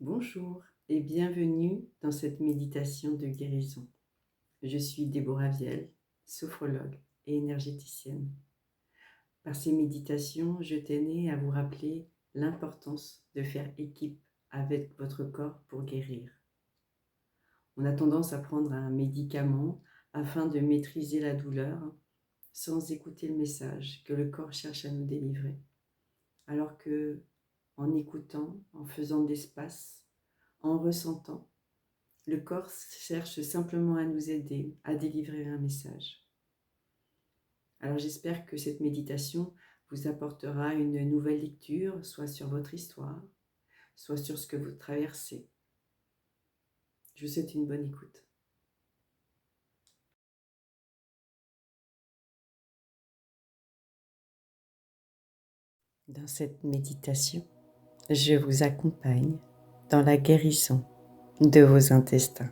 Bonjour et bienvenue dans cette méditation de guérison. Je suis Déborah Viel, sophrologue et énergéticienne. Par ces méditations, je tenais à vous rappeler l'importance de faire équipe avec votre corps pour guérir. On a tendance à prendre un médicament afin de maîtriser la douleur sans écouter le message que le corps cherche à nous délivrer. Alors que, en écoutant, en faisant de l'espace, en ressentant, le corps cherche simplement à nous aider à délivrer un message. Alors j'espère que cette méditation vous apportera une nouvelle lecture, soit sur votre histoire, soit sur ce que vous traversez. Je vous souhaite une bonne écoute. Dans cette méditation, je vous accompagne dans la guérison de vos intestins.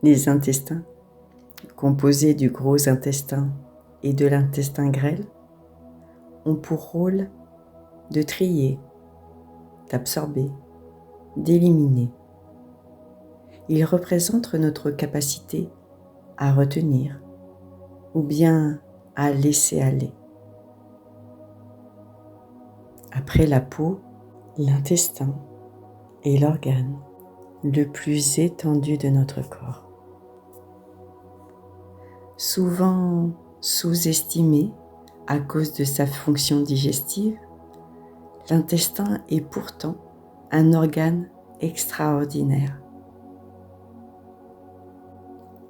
Les intestins, composés du gros intestin et de l'intestin grêle, ont pour rôle de trier, d'absorber, d'éliminer. Ils représentent notre capacité à retenir ou bien à laisser aller. Après la peau, l'intestin est l'organe le plus étendu de notre corps. Souvent sous-estimé à cause de sa fonction digestive, l'intestin est pourtant un organe extraordinaire.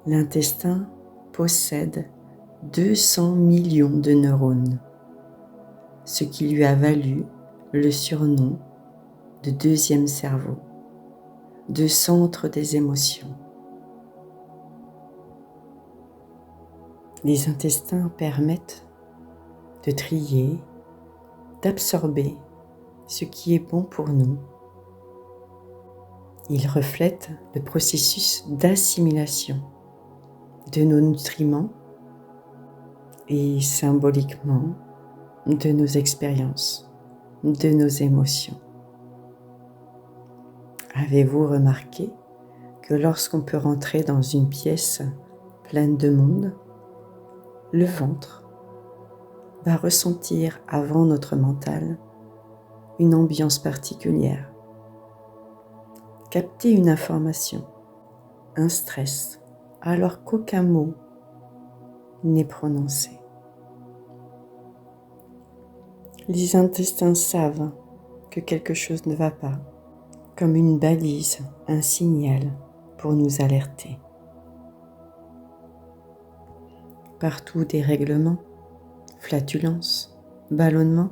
L'intestin possède 200 millions de neurones, ce qui lui a valu le surnom de deuxième cerveau, de centre des émotions. Les intestins permettent de trier, d'absorber ce qui est bon pour nous. Ils reflètent le processus d'assimilation de nos nutriments et symboliquement de nos expériences, de nos émotions. Avez-vous remarqué que lorsqu'on peut rentrer dans une pièce pleine de monde, le ventre va ressentir avant notre mental une ambiance particulière, capter une information, un stress, alors qu'aucun mot n'est prononcé. Les intestins savent que quelque chose ne va pas, comme une balise, un signal pour nous alerter. Partout dérèglement, flatulence, ballonnement,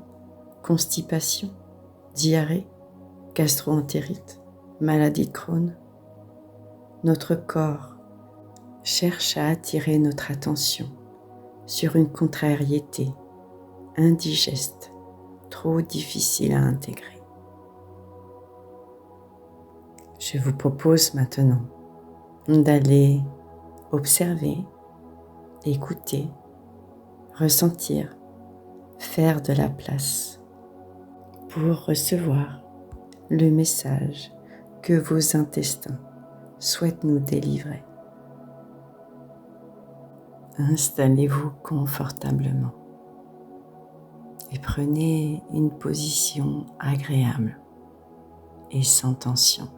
constipation, diarrhée, gastro-entérite, maladie de Crohn. Notre corps cherche à attirer notre attention sur une contrariété indigeste, trop difficile à intégrer. Je vous propose maintenant d'aller observer, écouter, ressentir, faire de la place pour recevoir le message que vos intestins souhaitent nous délivrer. Installez-vous confortablement et prenez une position agréable et sans tension.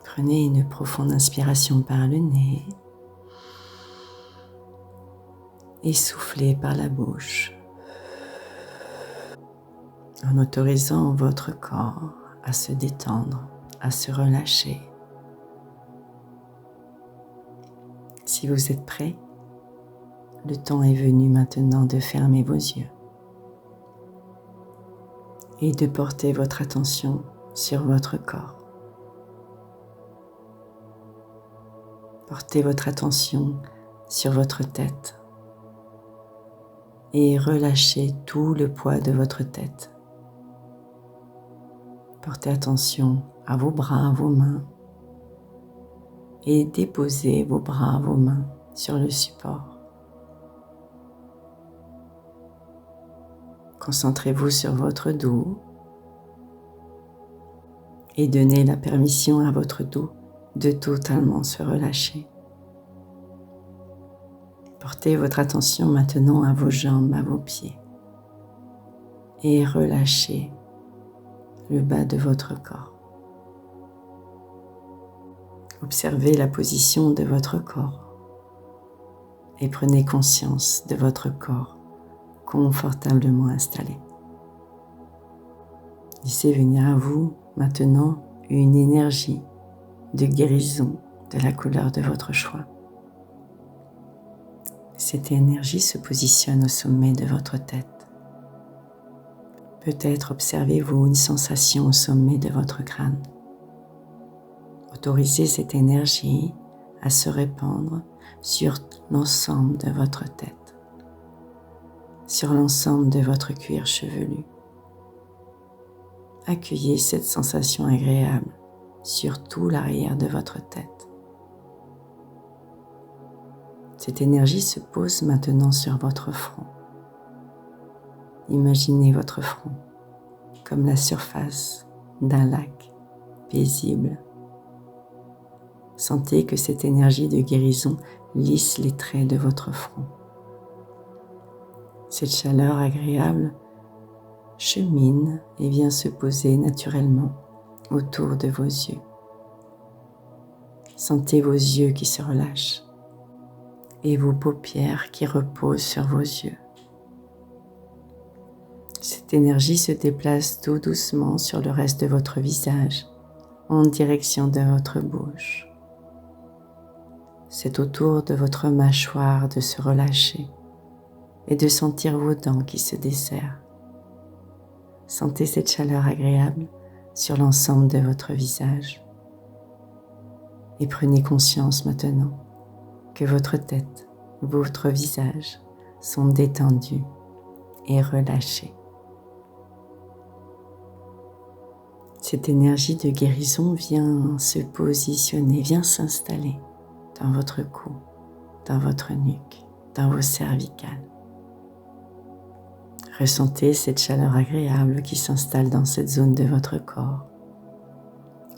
Prenez une profonde inspiration par le nez et soufflez par la bouche en autorisant votre corps à se détendre, à se relâcher. Si vous êtes prêt, le temps est venu maintenant de fermer vos yeux et de porter votre attention sur votre corps. Portez votre attention sur votre tête et relâchez tout le poids de votre tête. Portez attention à vos bras, à vos mains et déposez vos bras, vos mains sur le support. Concentrez-vous sur votre dos et donnez la permission à votre dos de totalement se relâcher. Portez votre attention maintenant à vos jambes, à vos pieds et relâchez le bas de votre corps. Observez la position de votre corps et prenez conscience de votre corps confortablement installé. Laissez venir à vous maintenant une énergie de guérison de la couleur de votre choix. Cette énergie se positionne au sommet de votre tête. Peut-être observez-vous une sensation au sommet de votre crâne. Autorisez cette énergie à se répandre sur l'ensemble de votre tête, sur l'ensemble de votre cuir chevelu. Accueillez cette sensation agréable sur tout l'arrière de votre tête. Cette énergie se pose maintenant sur votre front. Imaginez votre front comme la surface d'un lac paisible. Sentez que cette énergie de guérison lisse les traits de votre front. Cette chaleur agréable chemine et vient se poser naturellement autour de vos yeux. Sentez vos yeux qui se relâchent et vos paupières qui reposent sur vos yeux. Cette énergie se déplace tout doucement sur le reste de votre visage en direction de votre bouche. C'est au tour de votre mâchoire de se relâcher et de sentir vos dents qui se desserrent. Sentez cette chaleur agréable sur l'ensemble de votre visage. Et prenez conscience maintenant que votre tête, votre visage sont détendus et relâchés. Cette énergie de guérison vient se positionner, vient s'installer dans votre cou, dans votre nuque, dans vos cervicales. Ressentez cette chaleur agréable qui s'installe dans cette zone de votre corps,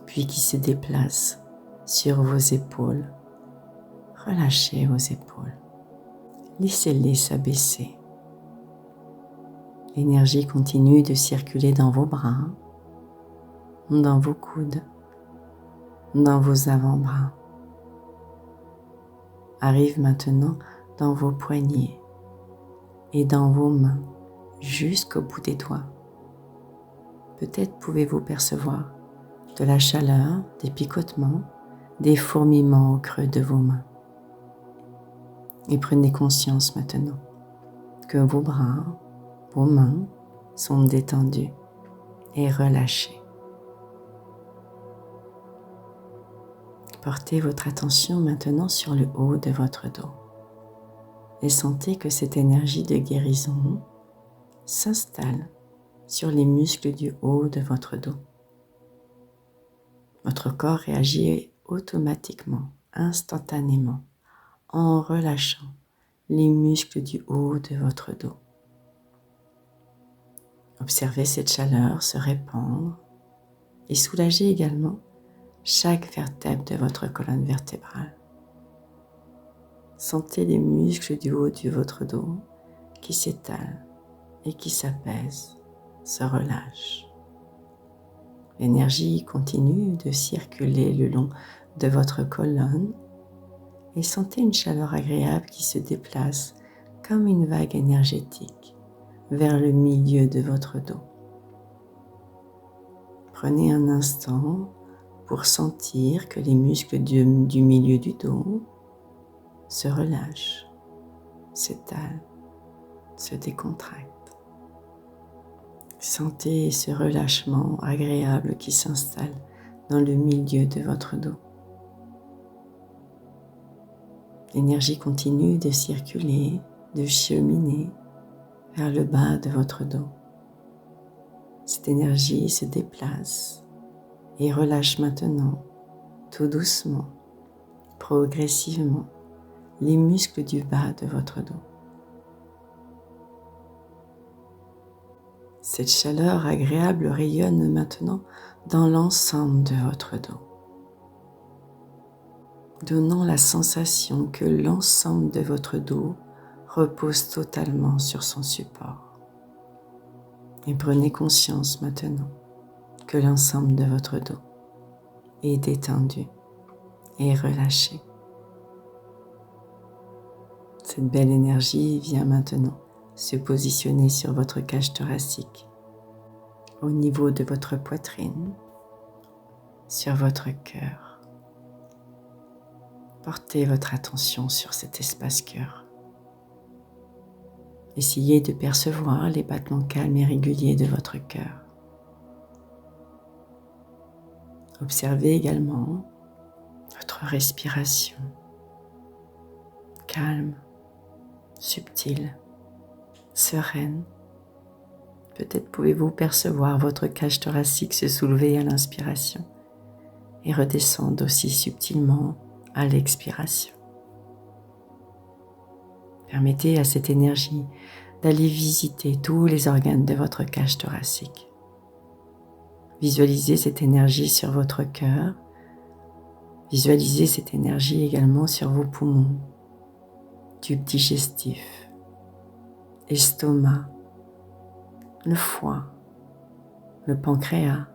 puis qui se déplace sur vos épaules. Relâchez vos épaules. Laissez-les s'abaisser. L'énergie continue de circuler dans vos bras, dans vos coudes, dans vos avant-bras. Arrive maintenant dans vos poignets et dans vos mains jusqu'au bout des doigts. Peut-être pouvez-vous percevoir de la chaleur, des picotements, des fourmillements au creux de vos mains. Et prenez conscience maintenant que vos bras, vos mains sont détendus et relâchés. Portez votre attention maintenant sur le haut de votre dos et sentez que cette énergie de guérison s'installe sur les muscles du haut de votre dos. Votre corps réagit automatiquement, instantanément, en relâchant les muscles du haut de votre dos. Observez cette chaleur se répandre et soulagez également chaque vertèbre de votre colonne vertébrale. Sentez les muscles du haut de votre dos qui s'étalent et qui s'apaisent, se relâchent. L'énergie continue de circuler le long de votre colonne et sentez une chaleur agréable qui se déplace comme une vague énergétique vers le milieu de votre dos. Prenez un instant pour sentir que les muscles du milieu du dos se relâchent, s'étalent, se décontractent. Sentez ce relâchement agréable qui s'installe dans le milieu de votre dos. L'énergie continue de circuler, de cheminer vers le bas de votre dos. Cette énergie se déplace et relâche maintenant, tout doucement, progressivement, les muscles du bas de votre dos. Cette chaleur agréable rayonne maintenant dans l'ensemble de votre dos, donnant la sensation que l'ensemble de votre dos repose totalement sur son support. Et prenez conscience maintenant que l'ensemble de votre dos est détendu et relâché. Cette belle énergie vient maintenant se positionner sur votre cage thoracique, au niveau de votre poitrine, sur votre cœur. Portez votre attention sur cet espace cœur. Essayez de percevoir les battements calmes et réguliers de votre cœur. Observez également votre respiration, calme, subtile, sereine. Peut-être pouvez-vous percevoir votre cage thoracique se soulever à l'inspiration et redescendre aussi subtilement à l'expiration. Permettez à cette énergie d'aller visiter tous les organes de votre cage thoracique. Visualisez cette énergie sur votre cœur. Visualisez cette énergie également sur vos poumons, tube digestif, estomac, le foie, le pancréas,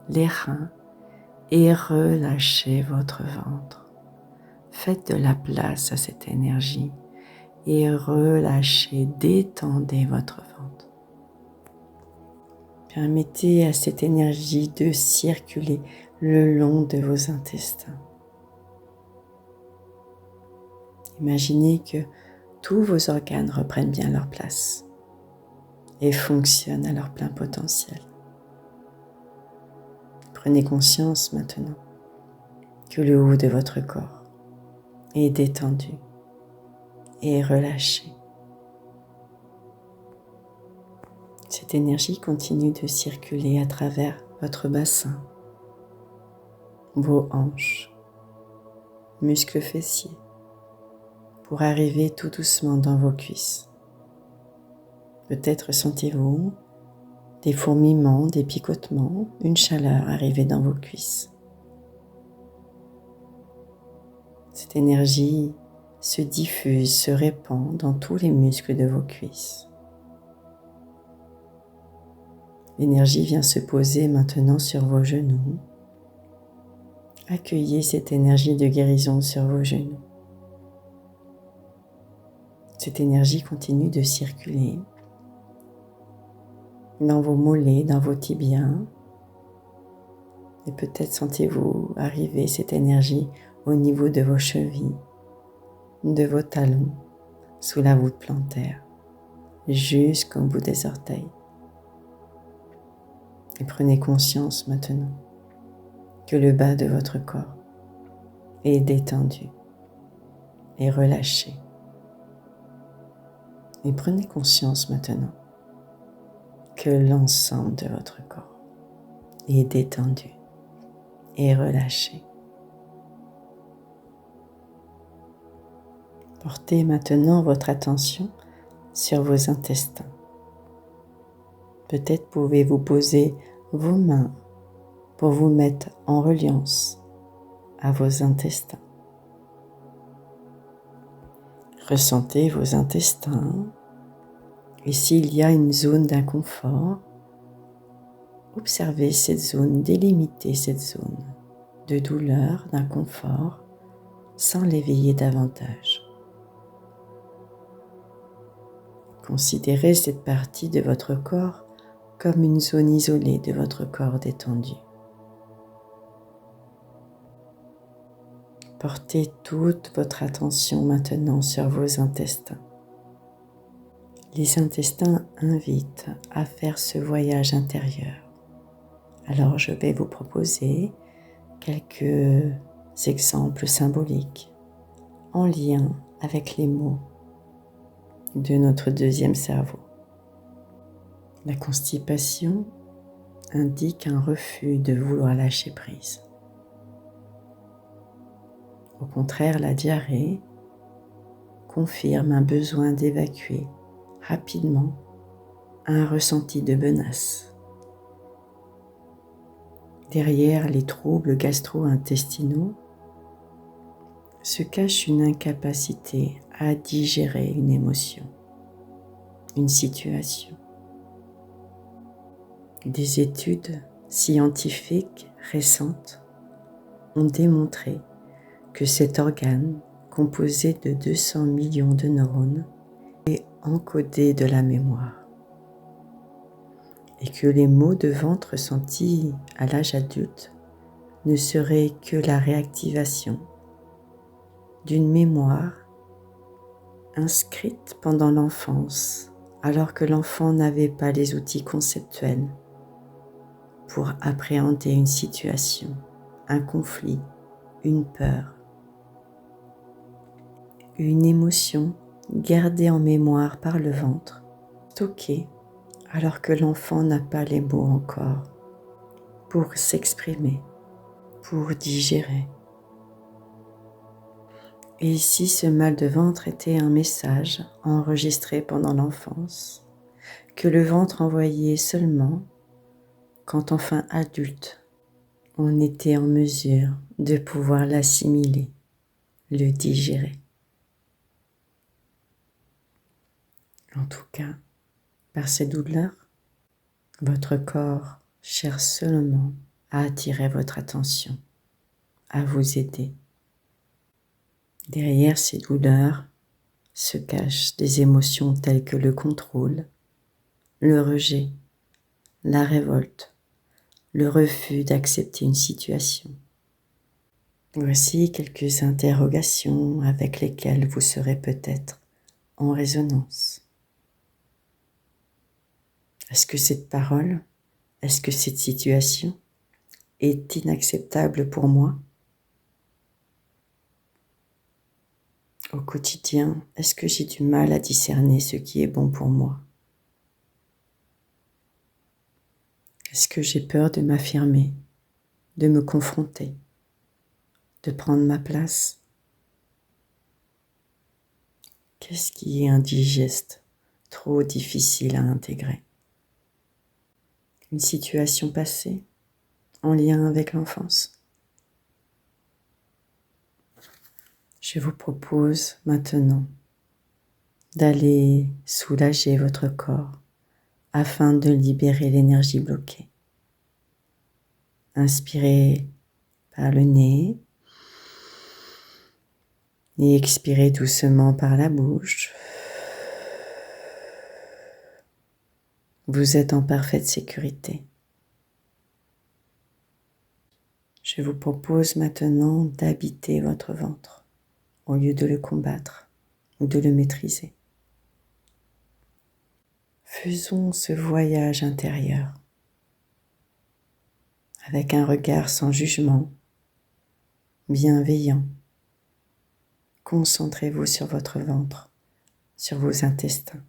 les reins et relâchez votre ventre. Faites de la place à cette énergie et relâchez, détendez votre ventre. Permettez à cette énergie de circuler le long de vos intestins. Imaginez que tous vos organes reprennent bien leur place et fonctionnent à leur plein potentiel. Prenez conscience maintenant que le haut de votre corps est détendu et relâché. Cette énergie continue de circuler à travers votre bassin, vos hanches, muscles fessiers, pour arriver tout doucement dans vos cuisses. Peut-être sentez-vous des fourmillements, des picotements, une chaleur arriver dans vos cuisses. Cette énergie se diffuse, se répand dans tous les muscles de vos cuisses. L'énergie vient se poser maintenant sur vos genoux. Accueillez cette énergie de guérison sur vos genoux. Cette énergie continue de circuler dans vos mollets, dans vos tibias. Et peut-être sentez-vous arriver cette énergie au niveau de vos chevilles, de vos talons, sous la voûte plantaire, jusqu'au bout des orteils. Et prenez conscience maintenant que le bas de votre corps est détendu et relâché. Et prenez conscience maintenant que l'ensemble de votre corps est détendu et relâché. Portez maintenant votre attention sur vos intestins. Peut-être pouvez-vous poser vos mains pour vous mettre en reliance à vos intestins. Ressentez vos intestins et s'il y a une zone d'inconfort, observez cette zone, délimitez cette zone de douleur, d'inconfort, sans l'éveiller davantage. Considérez cette partie de votre corps comme une zone isolée de votre corps détendu. Portez toute votre attention maintenant sur vos intestins. Les intestins invitent à faire ce voyage intérieur. Alors je vais vous proposer quelques exemples symboliques en lien avec les mots de notre deuxième cerveau. La constipation indique un refus de vouloir lâcher prise. Au contraire, la diarrhée confirme un besoin d'évacuer rapidement un ressenti de menace. Derrière les troubles gastro-intestinaux se cache une incapacité à digérer une émotion, une situation. Des études scientifiques récentes ont démontré que cet organe, composé de 200 millions de neurones, est encodé de la mémoire et que les maux de ventre ressentis à l'âge adulte ne seraient que la réactivation d'une mémoire inscrite pendant l'enfance, alors que l'enfant n'avait pas les outils conceptuels pour appréhender une situation, un conflit, une peur, une émotion gardée en mémoire par le ventre, stockée alors que l'enfant n'a pas les mots encore pour s'exprimer, pour digérer. Et si ce mal de ventre était un message enregistré pendant l'enfance, que le ventre envoyait seulement quand enfin adulte, on était en mesure de pouvoir l'assimiler, le digérer. En tout cas, par ces douleurs, votre corps cherche seulement à attirer votre attention, à vous aider. Derrière ces douleurs se cachent des émotions telles que le contrôle, le rejet, la révolte, le refus d'accepter une situation. Voici quelques interrogations avec lesquelles vous serez peut-être en résonance. Est-ce que cette parole, est-ce que cette situation est inacceptable pour moi? Au quotidien, est-ce que j'ai du mal à discerner ce qui est bon pour moi? Est-ce que j'ai peur de m'affirmer, de me confronter, de prendre ma place? Qu'est-ce qui est indigeste, trop difficile à intégrer? Une situation passée, en lien avec l'enfance? Je vous propose maintenant d'aller soulager votre corps afin de libérer l'énergie bloquée. Inspirez par le nez et expirez doucement par la bouche. Vous êtes en parfaite sécurité. Je vous propose maintenant d'habiter votre ventre au lieu de le combattre ou de le maîtriser. Faisons ce voyage intérieur avec un regard sans jugement, bienveillant. Concentrez-vous sur votre ventre, sur vos intestins.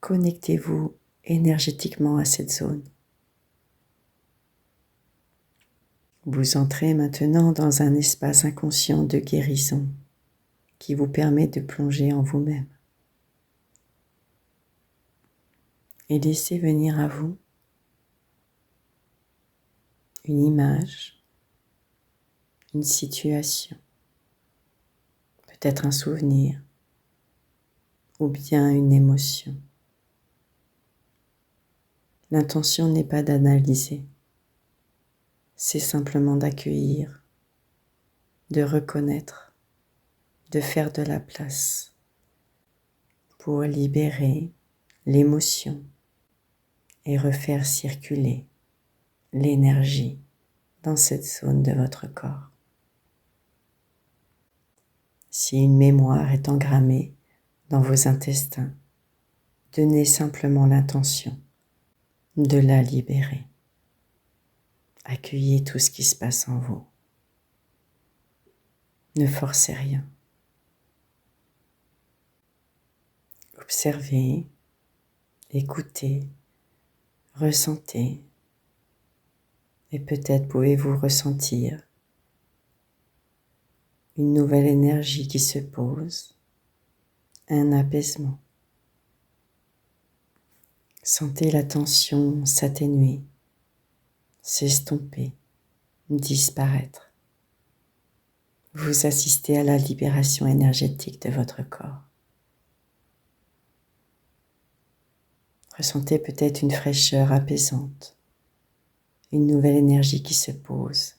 Connectez-vous énergétiquement à cette zone. Vous entrez maintenant dans un espace inconscient de guérison qui vous permet de plonger en vous-même. Et laissez venir à vous une image, une situation, peut-être un souvenir ou bien une émotion. L'intention n'est pas d'analyser, c'est simplement d'accueillir, de reconnaître, de faire de la place pour libérer l'émotion et refaire circuler l'énergie dans cette zone de votre corps. Si une mémoire est engrammée dans vos intestins, donnez simplement l'intention de la libérer. Accueillez tout ce qui se passe en vous. Ne forcez rien. Observez, écoutez, ressentez. Et peut-être pouvez-vous ressentir une nouvelle énergie qui se pose, un apaisement. Sentez la tension s'atténuer, s'estomper, disparaître. Vous assistez à la libération énergétique de votre corps. Ressentez peut-être une fraîcheur apaisante, une nouvelle énergie qui se pose.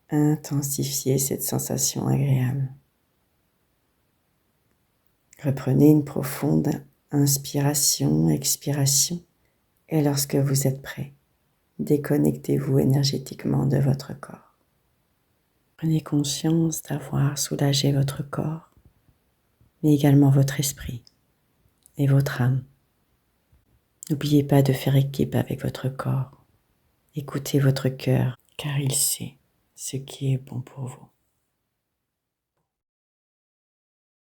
Intensifiez cette sensation agréable. Reprenez une profonde inspiration, expiration, et lorsque vous êtes prêt, déconnectez-vous énergétiquement de votre corps. Prenez conscience d'avoir soulagé votre corps, mais également votre esprit et votre âme. N'oubliez pas de faire équipe avec votre corps. Écoutez votre cœur, car il sait ce qui est bon pour vous.